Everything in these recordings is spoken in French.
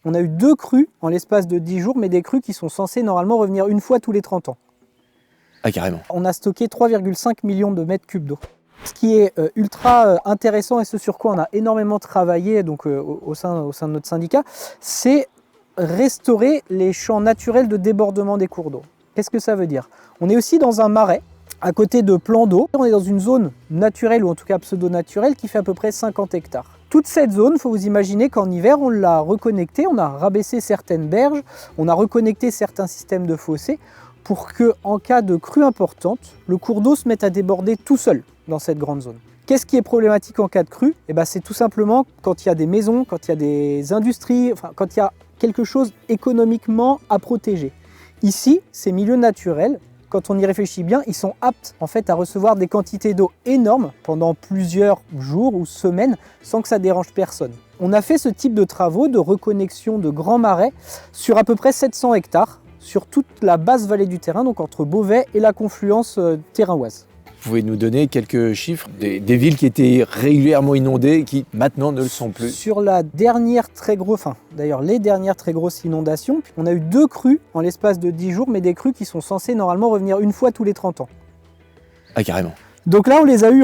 On a eu 2 crues en l'espace de 10 jours, mais des crues qui sont censées normalement revenir une fois tous les 30 ans. Ah, carrément. On a stocké 3,5 millions de mètres cubes d'eau. Ce qui est ultra intéressant et ce sur quoi on a énormément travaillé donc, au sein de notre syndicat, c'est restaurer les champs naturels de débordement des cours d'eau. Qu'est-ce que ça veut dire? On est aussi dans un marais, à côté de plans d'eau. On est dans une zone naturelle, ou en tout cas pseudo-naturelle, qui fait à peu près 50 hectares. Toute cette zone, il faut vous imaginer qu'en hiver, on l'a reconnectée, on a rabaissé certaines berges, on a reconnecté certains systèmes de fossés, pour que, en cas de crue importante, le cours d'eau se mette à déborder tout seul dans cette grande zone. Qu'est-ce qui est problématique en cas de crue? C'est tout simplement quand il y a des maisons, quand il y a des industries, enfin, quand il y a quelque chose économiquement à protéger. Ici, ces milieux naturels, quand on y réfléchit bien, ils sont aptes en fait à recevoir des quantités d'eau énormes pendant plusieurs jours ou semaines sans que ça dérange personne. On a fait ce type de travaux de reconnexion de grands marais sur à peu près 700 hectares sur toute la basse vallée du Terrain, donc entre Beauvais et la confluence Terrain-Oise. Vous pouvez nous donner quelques chiffres des villes qui étaient régulièrement inondées et qui maintenant ne le sont plus? Sur la dernière très grosse, d'ailleurs les dernières très grosses inondations, on a eu 2 crues en l'espace de 10 jours, mais des crues qui sont censées normalement revenir une fois tous les 30 ans. Ah, carrément. Donc là, on les a eu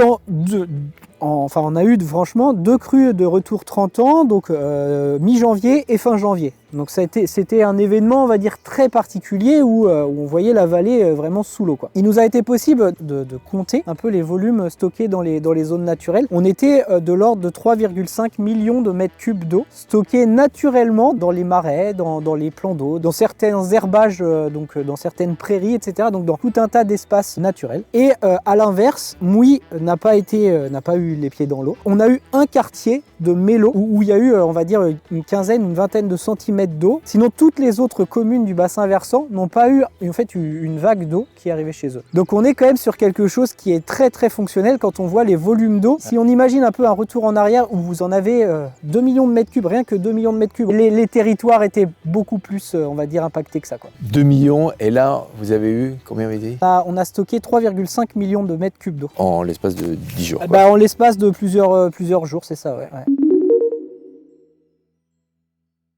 on a eu franchement 2 crues de retour 30 ans, donc mi-janvier et fin janvier. Donc c'était un événement, on va dire, très particulier où on voyait la vallée vraiment sous l'eau. Il nous a été possible de compter un peu les volumes stockés dans les zones naturelles. On était de l'ordre de 3,5 millions de mètres cubes d'eau stockés naturellement dans les marais, dans les plans d'eau, dans certains herbages, donc dans certaines prairies, etc. Donc dans tout un tas d'espaces naturels. Et à l'inverse, Mouy n'a pas eu les pieds dans l'eau. On a eu un quartier de Mélo où il y a eu, on va dire, une vingtaine de centimètres d'eau. Sinon, toutes les autres communes du bassin versant n'ont pas eu en fait une vague d'eau qui est arrivée chez eux. Donc on est quand même sur quelque chose qui est très très fonctionnel quand on voit les volumes d'eau. Si on imagine un peu un retour en arrière où vous en avez 2 millions de mètres cubes, rien que 2 millions de mètres cubes, les territoires étaient beaucoup plus, on va dire, impactés que ça. 2 millions, et là, vous avez eu, combien vous avez dit? On a stocké 3,5 millions de mètres cubes d'eau. En l'espace de 10 jours. En l'espace de plusieurs jours, c'est ça, ouais.